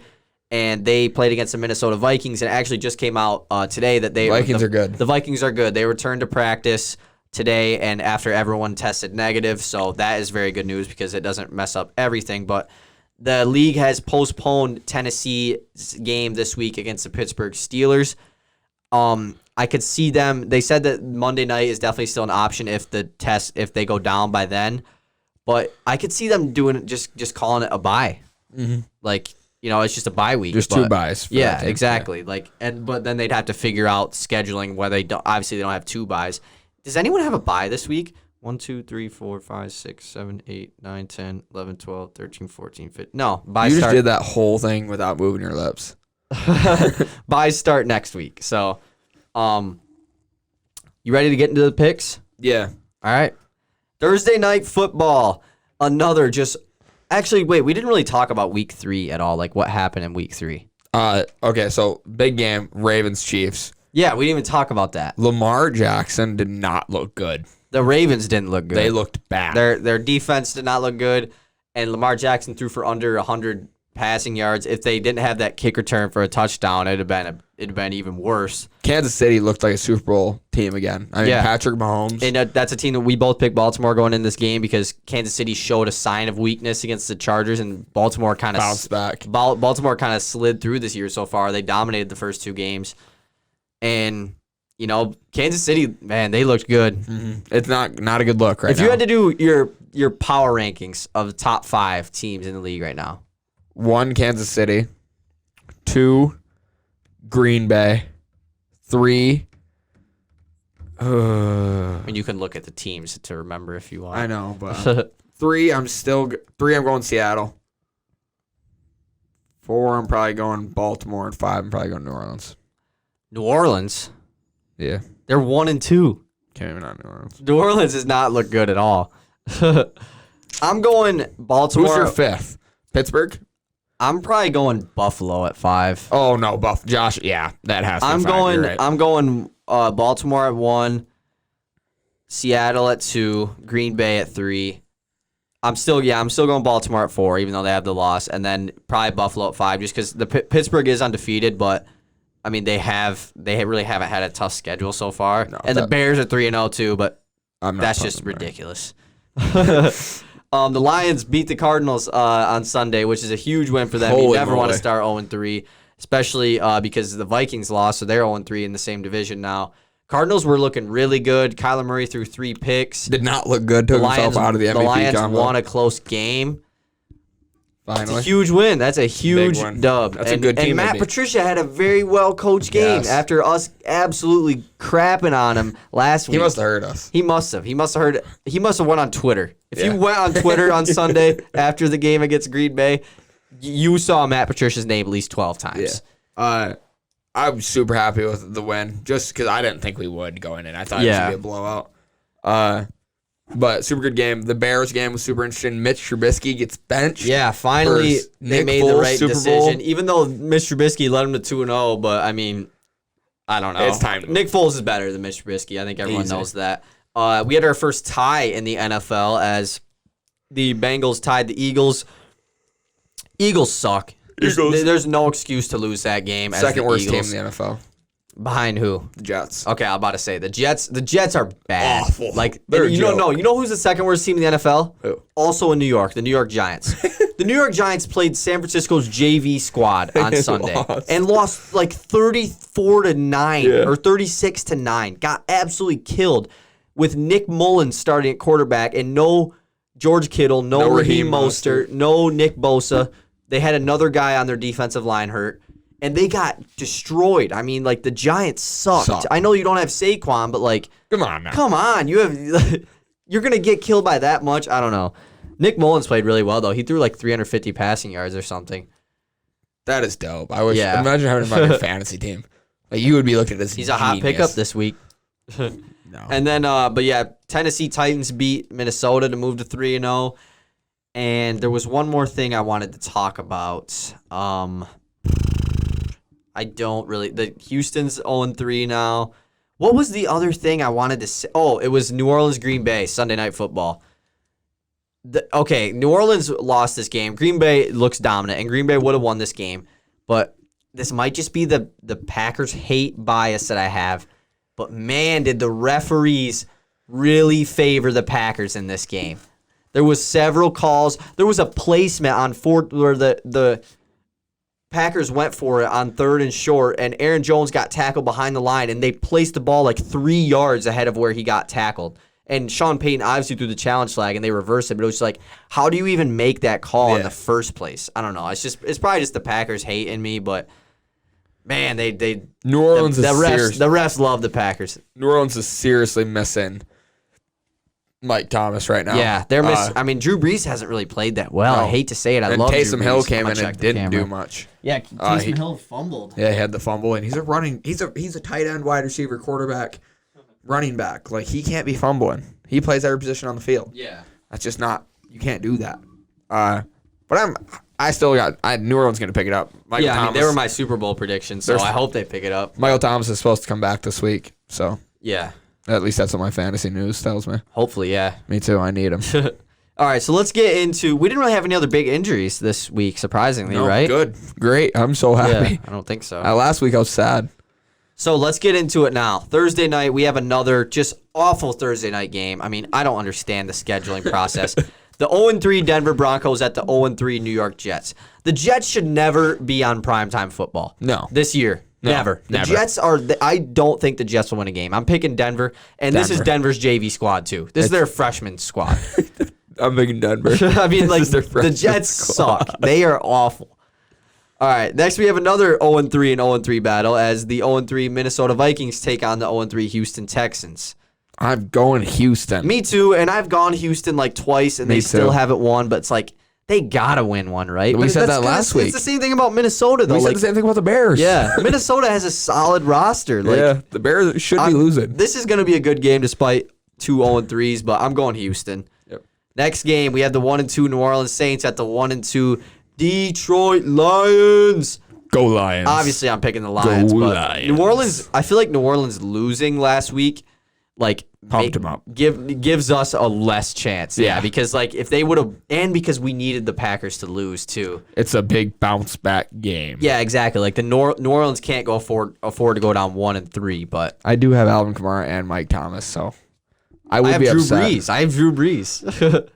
and they played against the Minnesota Vikings. And it actually just came out today that Vikings are good. The Vikings are good. They returned to practice today, and after everyone tested negative, so that is very good news because it doesn't mess up everything. But the league has postponed Tennessee's game this week against the Pittsburgh Steelers. I could see them. They said that Monday night is definitely still an option if they go down by then. But I could see them doing just calling it a bye. Mm-hmm. Like, you know, it's just a bye week. Just 2 byes. Yeah, exactly. Yeah. But then they'd have to figure out scheduling where they don't. Obviously, they don't have 2 byes. Does anyone have a bye this week? 1, 2, 3, 4, 5, 6, 7, 8, 9, 10, 11, 12, 13, 14, 15. No, byes. You just did that whole thing without moving your lips. Byes start next week. So, you ready to get into the picks? Yeah. All right. Thursday night football. Another just. Actually, wait. We didn't really talk about week 3 at all. Like what happened in week 3. Okay. So big game. Ravens Chiefs. Yeah, we didn't even talk about that. Lamar Jackson did not look good. The Ravens didn't look good. They looked bad. Their defense did not look good, and Lamar Jackson threw for under 100 passing yards. If they didn't have that kick return for a touchdown, it'd have been even worse. Kansas City looked like a Super Bowl team again. I mean, yeah. Patrick Mahomes. And that's a team that we both picked Baltimore going in this game because Kansas City showed a sign of weakness against the Chargers, and Baltimore kind of bounced back. Baltimore kind of slid through this year so far. They dominated the first 2 games, and you know, Kansas City, man, they looked good. Mm-hmm. It's not a good look right now. If you had to do your power rankings of the top 5 teams in the league right now. 1, Kansas City. 2, Green Bay. 3. I mean, you can look at the teams to remember if you want. I know, but 3, I'm going Seattle. 4, I'm probably going Baltimore, and 5, I'm probably going New Orleans. New Orleans? Yeah. They're 1-2. Can't even on New Orleans. New Orleans does not look good at all. I'm going Baltimore. Who's your 5th? Pittsburgh? I'm probably going Buffalo at 5. Oh no, Josh. Yeah, that has to be 5. I'm going Baltimore at 1, Seattle at 2, Green Bay at 3. I'm still going Baltimore at 4, even though they have the loss, and then probably Buffalo at 5, just because the Pittsburgh is undefeated, but I mean they really haven't had a tough schedule so far, and the Bears are 3-0 too, but that's just ridiculous. The Lions beat the Cardinals on Sunday, which is a huge win for them. You never want to start 0-3, especially because the Vikings lost, so they're 0-3 in the same division now. Cardinals were looking really good. Kyler Murray threw 3 picks. Did not look good. Took himself out of the MVP The Lions combo. won a close game. Finally. That's a huge win. That's a huge dub. That's a good team. And Matt Patricia had a very well-coached game after us absolutely crapping on him last week. He must have heard us. He must have. He must have went on Twitter. If you went on Twitter on Sunday after the game against Green Bay, you saw Matt Patricia's name at least 12 times. I'm super happy with the win, just because I didn't think we would going in. I thought it was going to be a blowout. But super good game. The Bears game was super interesting. Mitch Trubisky gets benched. Yeah, finally they made the right decision. Even though Mitch Trubisky led him to 2-0, but I mean, I don't know. It's time. Nick Foles is better than Mitch Trubisky. I think everyone knows that. We had our first tie in the NFL as the Bengals tied the Eagles. Eagles suck. There's no excuse to lose that game. Second worst Eagles. team in the NFL. Behind who? The Jets. Okay, I'm about to say the Jets. The Jets are bad. Awful. Like They're you don't know. You know who's the second worst team in the NFL? Who? Also in New York, the New York Giants. The New York Giants played San Francisco's JV squad on Sunday and lost like 34-9 or 36-9. Got absolutely killed with Nick Mullins starting at quarterback and no George Kittle, no Raheem Mostert, no Nick Bosa. They had another guy on their defensive line hurt, and they got destroyed. I mean, like, the Giants sucked. I know you don't have Saquon, but, like, come on now. Come on. You're going to get killed by that much? I don't know. Nick Mullins played really well, though. He threw, like, 350 passing yards or something. That is dope. I wish. Yeah. Imagine having him on your fantasy team. Like, you would be looking at this. He's a hot pickup this week. No. And then, but yeah, Tennessee Titans beat Minnesota to move to 3-0. And there was one more thing I wanted to talk about. I don't really. The Houston's 0-3 now. What was the other thing I wanted to say? Oh, it was New Orleans Green Bay Sunday Night Football. Okay, New Orleans lost this game. Green Bay looks dominant, and Green Bay would have won this game. But this might just be the Packers hate bias that I have. But man, did the referees really favor the Packers in this game. There was several calls. There was a placement on fourth where the Packers went for it on 3rd and short, and Aaron Jones got tackled behind the line, and they placed the ball like 3 yards ahead of where he got tackled. And Sean Payton obviously threw the challenge flag, and they reversed it. But it was just like, how do you even make that call in the first place? I don't know. It's probably just the Packers hating me, but man, New Orleans the refs love the Packers. New Orleans is seriously missing Mike Thomas right now. Yeah, they're missing. I mean, Drew Brees hasn't really played that well. No. I hate to say it. I love Taysom Drew Brees. Hill came in and didn't do much. Yeah, Taysom Hill fumbled. Yeah, he had the fumble, and he's a tight end, wide receiver, quarterback, running back. Like, he can't be fumbling. He plays every position on the field. Yeah, that's just not. You can't do that. But I still got New Orleans going to pick it up. Michael Thomas, I mean, they were my Super Bowl predictions, so I hope they pick it up. Michael Thomas is supposed to come back this week, so yeah. At least that's what my fantasy news tells me. Hopefully, yeah. Me too. I need him. All right, so let's get into. We didn't really have any other big injuries this week, surprisingly, right? Good, great. I'm so happy. Yeah, I don't think so. Last week I was sad. So let's get into it now. Thursday night, we have another just awful Thursday night game. I mean, I don't understand the scheduling process. The 0-3 Denver Broncos at the 0-3 New York Jets. The Jets should never be on primetime football. No. This year. No, never. The Jets are. I don't think the Jets will win a game. I'm picking Denver, and this is Denver's JV squad too. This is their freshman squad. I'm picking Denver. I mean, like the Jets suck. They are awful. All right. Next, we have another 0-3 and 0-3 battle as the 0-3 Minnesota Vikings take on the 0-3 Houston Texans. I'm going Houston. Me too, and I've gone Houston like twice, and they still haven't won. But it's like. They gotta win one, right? We said that last week. It's the same thing about Minnesota, though. We said the same thing about the Bears. Yeah, Minnesota has a solid roster. Yeah, the Bears should be losing. This is gonna be a good game despite 2 0-3s, but I'm going Houston. Yep. Next game, we have the 1-2 New Orleans Saints at the 1-2 Detroit Lions. Go Lions! Obviously, I'm picking the Lions. Lions. New Orleans. I feel like New Orleans losing last week, like. Pumped him up. Gives us a less chance. Yeah, because like if they would have, and because we needed the Packers to lose too. It's a big bounce back game. Yeah, exactly. Like the New Orleans can't afford to go down 1-3, but I do have Alvin Kamara and Mike Thomas, so I would be upset. I have Drew Brees.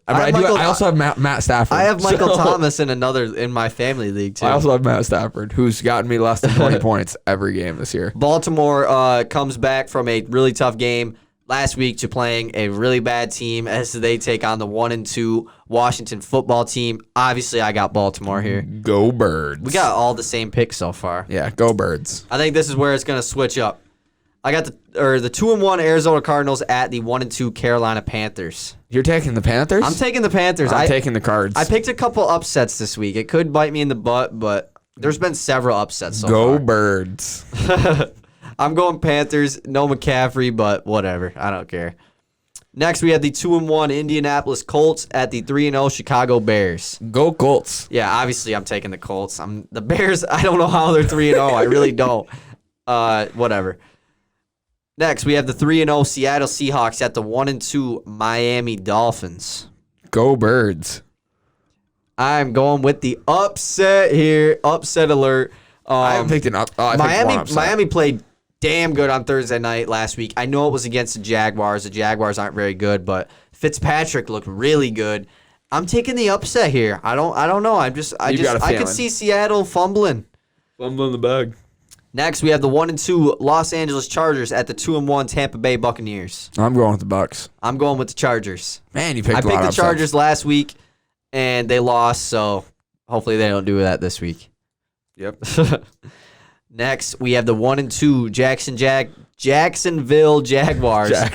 I also have Matt Stafford. I have Michael Thomas in my family league too. I also have Matt Stafford, who's gotten me less than 20 points every game this year. Baltimore comes back from a really tough game last week to playing a really bad team as they take on the 1-2 Washington football team. Obviously, I got Baltimore here. Go Birds. We got all the same picks so far. Yeah, go Birds. I think this is where it's going to switch up. I got the 2-1 Arizona Cardinals at the 1-2 Carolina Panthers. You're taking the Panthers? I'm taking the Panthers. I'm taking the Cards. I picked a couple upsets this week. It could bite me in the butt, but There's been several upsets so Go far. Birds. I'm going Panthers. No McCaffrey, but whatever. I don't care. Next, we have the 2-1 Indianapolis Colts at the 3-0 Chicago Bears. Go Colts. Yeah, obviously I'm taking the Colts. The Bears, I don't know how they're 3-0. I really don't. Whatever. Next, we have the 3-0 Seattle Seahawks at the 1-2 Miami Dolphins. Go Birds. I'm going with the upset here. Upset alert. I haven't picked an up. Oh, Miami played damn good on Thursday night last week. I know it was against the Jaguars. The Jaguars aren't very good, but Fitzpatrick looked really good. I'm taking the upset here. I don't know. I could see Seattle fumbling. Fumbling the bag. Next, we have the 1-2 Los Angeles Chargers at the 2-1 Tampa Bay Buccaneers. I'm going with the Bucs. I'm going with the Chargers. Man, you picked. I picked the Chargers last week, and they lost. So hopefully they don't do that this week. Yep. Next, we have the 1-2 Jacksonville Jaguars. I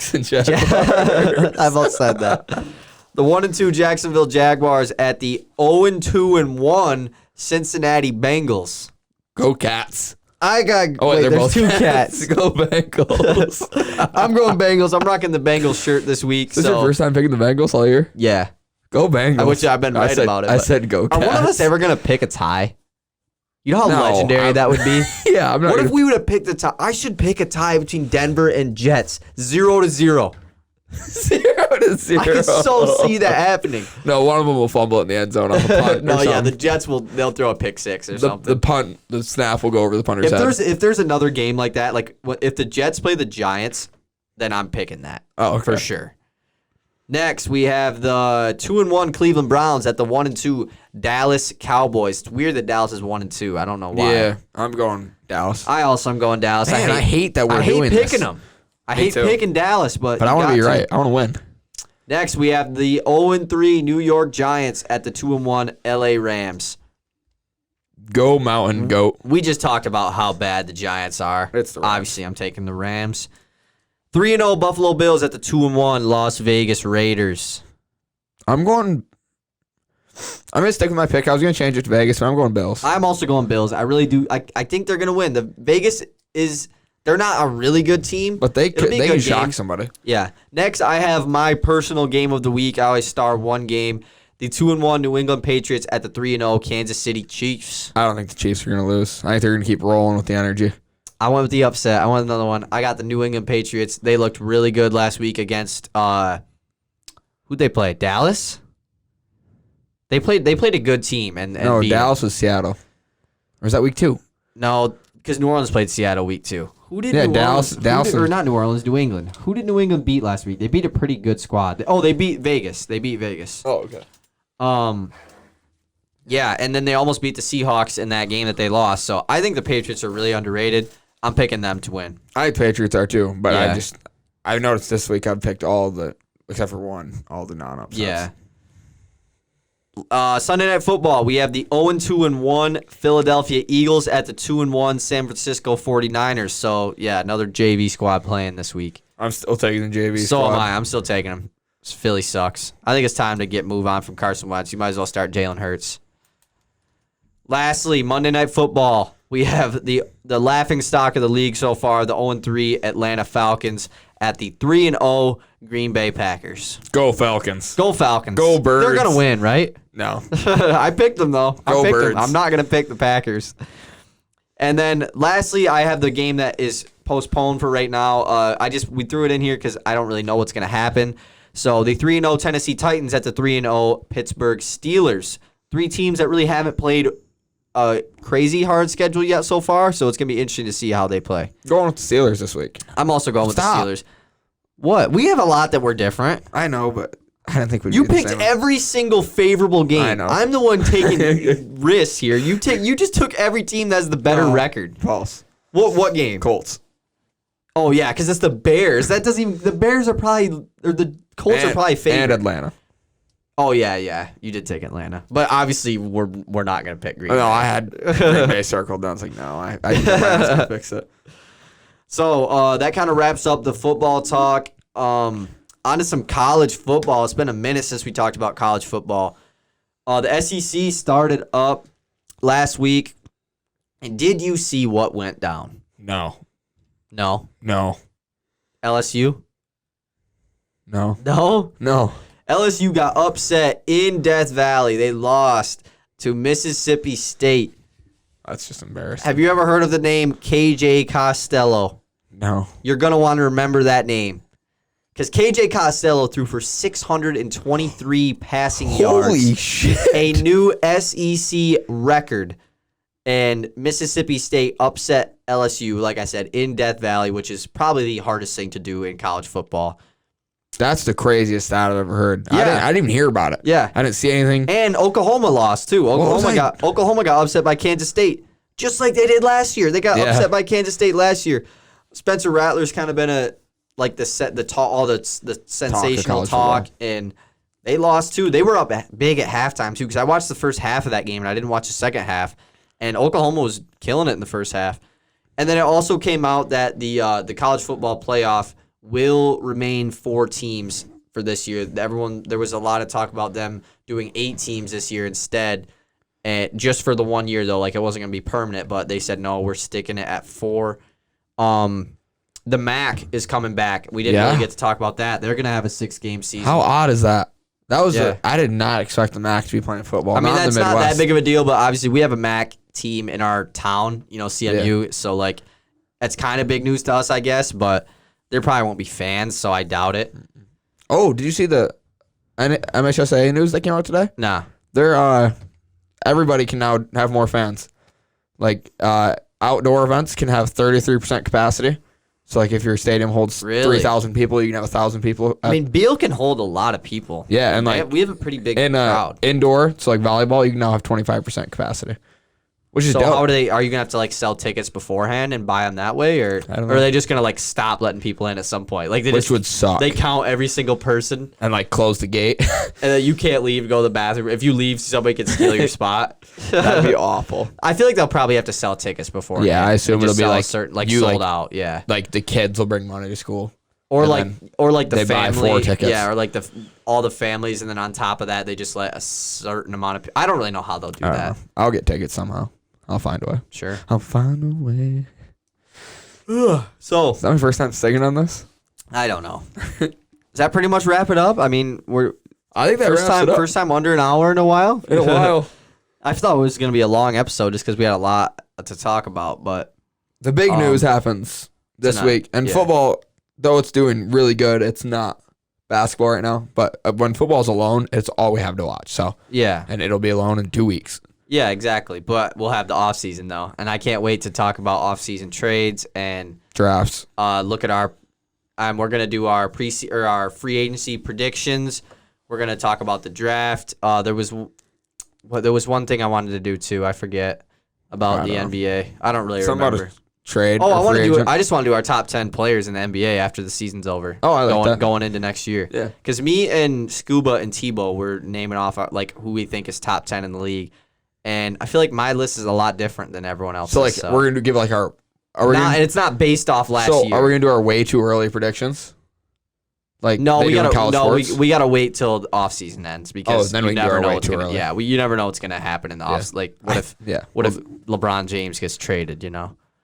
about said that. The 1-2 Jacksonville Jaguars at the 0-2-1 Cincinnati Bengals. Go Cats. There's both two cats. Go Bengals. I'm going Bengals. I'm rocking the Bengals shirt this week. Is this your first time picking the Bengals all year? Yeah. Go Bengals. Which I've been right about it. I said go Cats. Are one of us ever going to pick a tie? You know how legendary that would be? Yeah, I'm not. What if we would have picked a tie? I should pick a tie between Denver and Jets. 0-0. 0-0. I can so see that happening. No, one of them will fumble in the end zone on the punt. No, yeah, the Jets they'll throw a pick six or something. The snap will go over the punter's head. If there's another game like that, like if the Jets play the Giants, then I'm picking that. Oh, okay. For sure. Next, we have the 2-1 Cleveland Browns at the 1-2 Dallas Cowboys. It's weird that Dallas is 1-2. I don't know why. Yeah, I'm going Dallas. I also am going Dallas. Man, I hate that we're doing this. I hate picking them. I hate picking Dallas, but I want to be right. I want to win. Next, we have the 0-3 New York Giants at the 2-1 LA Rams. Go Mountain Goat. We just talked about how bad the Giants are. It's the Rams. Obviously, I'm taking the Rams. 3-0 Buffalo Bills at the 2-1 Las Vegas Raiders. I'm going to stick with my pick. I was going to change it to Vegas, but I'm going Bills. I'm also going Bills. I really do. I think they're going to win. The Vegas they're not a really good team. But they can shock somebody. Yeah. Next, I have my personal game of the week. I always star one game. The 2-1 New England Patriots at the 3-0 Kansas City Chiefs. I don't think the Chiefs are going to lose. I think they're going to keep rolling with the energy. I went with the upset. I went another one. I got the New England Patriots. They looked really good last week against who'd they play? Dallas? They played a good team and no, Dallas was Seattle. Or was that week 2? No, because New Orleans played Seattle week 2. Who did Dallas or not New Orleans, New England. Who did New England beat last week? They beat a pretty good squad. They beat Vegas. Oh, okay. Yeah, and then they almost beat the Seahawks in that game that they lost. So I think the Patriots are really underrated. I'm picking them to win. I think the Patriots are too, but yeah. I've noticed this week I've picked except for one, all the non-upsets. Yeah. Sunday Night Football, we have the 0-2-1 Philadelphia Eagles at the 2-1 San Francisco 49ers. So, yeah, another JV squad playing this week. I'm still taking the JV squad. So am I. I'm still taking them. Philly sucks. I think it's time to move on from Carson Wentz. You might as well start Jalen Hurts. Lastly, Monday Night Football. We have the laughing stock of the league so far, the 0-3 Atlanta Falcons at the 3-0 Green Bay Packers. Go Falcons. Go Falcons. Go Birds. They're going to win, right? No. I picked them, though. Go Birds. I'm not going to pick the Packers. And then lastly, I have the game that is postponed for right now. We threw it in here because I don't really know what's going to happen. So the 3-0 Tennessee Titans at the 3-0 Pittsburgh Steelers. 3 teams that really haven't played a crazy hard schedule yet so far, so it's going to be interesting to see how they play. Going with the Steelers this week. I'm also going with the Steelers. What? We have a lot that we're different. I know, but I didn't think we'd You picked every single favorable game. I know. I'm the one taking risks here. You just took every team that has the better record. False. What game? Colts. Oh, yeah, because it's the Bears. That doesn't even... The Bears are probably... Or the Colts are probably favored. And Atlanta. Oh, yeah. You did take Atlanta. But obviously, we're not going to pick Green Bay. No, I had Green Bay circled down. I was like, no, I think Atlanta's going to fix it. So, that kind of wraps up the football talk. On to some college football. It's been a minute since we talked about college football. The SEC started up last week. And did you see what went down? No. No. LSU? No. No? LSU got upset in Death Valley. They lost to Mississippi State. That's just embarrassing. Have you ever heard of the name KJ Costello? No. You're going to want to remember that name. Because KJ Costello threw for 623 passing yards. Holy shit. A new SEC record. And Mississippi State upset LSU, like I said, in Death Valley, which is probably the hardest thing to do in college football. That's the craziest stat I've ever heard. Yeah. I didn't even hear about it. Yeah. I didn't see anything. And Oklahoma lost, too. Oklahoma got upset by Kansas State, just like they did last year. They got upset by Kansas State last year. Spencer Rattler's kind of been the sensational talk, and they lost, too. They were up big at halftime, too, because I watched the first half of that game, and I didn't watch the second half. And Oklahoma was killing it in the first half. And then it also came out that the college football playoff will remain 4 teams for this year. There was a lot of talk about them doing 8 teams this year instead, and just for the 1 year though. Like it wasn't going to be permanent, but they said no, we're sticking it at 4. The MAC is coming back. We didn't really get to talk about that. They're going to have a 6-game season. How odd is that? That was I did not expect the MAC to be playing football. I mean, that's not that big of a deal, but obviously we have a MAC team in our town, CMU. So like, that's kind of big news to us, I guess. But there probably won't be fans, so I doubt it. Oh, did you see the MHSA news that came out today? Nah. They're everybody can now have more fans. Like outdoor events can have 33% capacity. So, like, if your stadium holds 3,000 people, you can have 1,000 people. I mean, Beal can hold a lot of people. Yeah, and like we have a pretty big crowd. Indoor, so like volleyball, you can now have 25% capacity, which is dope. So, are you gonna have to like sell tickets beforehand and buy them that way, or are they just gonna like stop letting people in at some point? Like, which would suck. They count every single person and like close the gate, and then you can't leave, go to the bathroom. If you leave, somebody can steal your spot. That'd be awful. I feel like they'll probably have to sell tickets before. Yeah, I assume it'll be like certain, like sold out. Yeah, like the kids will bring money to school, or like the family. Buy 4 tickets. Yeah, or like all the families, and then on top of that, they just let a certain amount of. I don't really know how they'll do that. I'll get tickets somehow. I'll find a way. Sure. I'll find a way. So is that my first time singing on this? I don't know. Does that pretty much wrap it up? I mean, I think that first time under an hour in a while. I thought it was going to be a long episode just because we had a lot to talk about. But the big news happens this week, and football, though it's doing really good, it's not basketball right now. But when football's alone, it's all we have to watch. So yeah, and it'll be alone in 2 weeks. Yeah, exactly. But we'll have the off season though, and I can't wait to talk about off season trades and drafts. Look at our, we're gonna do our free agency predictions. We're gonna talk about the draft. There was one thing I wanted to do too. I forget about the NBA. I don't really remember. Trade. Oh, I want to do it. I just want to do our top 10 players in the NBA after the season's over. Oh, I like that. Going into next year. Yeah. Because me and Scuba and Tebow were naming off like who we think is top 10 in the league. And I feel like my list is a lot different than everyone else's. So, like, we're going to give, like, it's not based off last year. So, are we going to do our way too early predictions? Like, no, we gotta wait till the off season ends because then we never know what's going to. Yeah, you never know what's going to happen in the off. Like, what if LeBron James gets traded?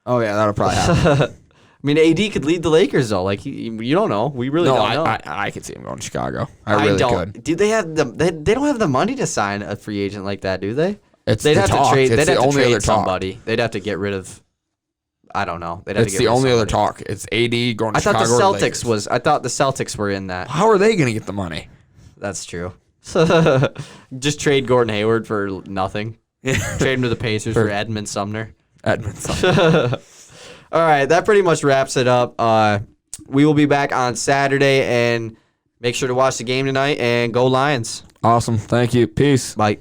Oh yeah, that'll probably happen. I mean, AD could lead the Lakers though. Like, you don't know. We really don't know. I could see him going to Chicago. I really could. Do they have they don't have the money to sign a free agent like that, do they? They'd have to trade. They'd have to trade somebody. They'd have to get rid of. I don't know. It's the only other talk. It's AD going to Chicago. I thought the Celtics were in that. How are they going to get the money? That's true. Just trade Gordon Hayward for nothing. Trade him to the Pacers for Edmund Sumner. All right, that pretty much wraps it up. We will be back on Saturday, and make sure to watch the game tonight, and go Lions. Awesome. Thank you. Peace. Bye.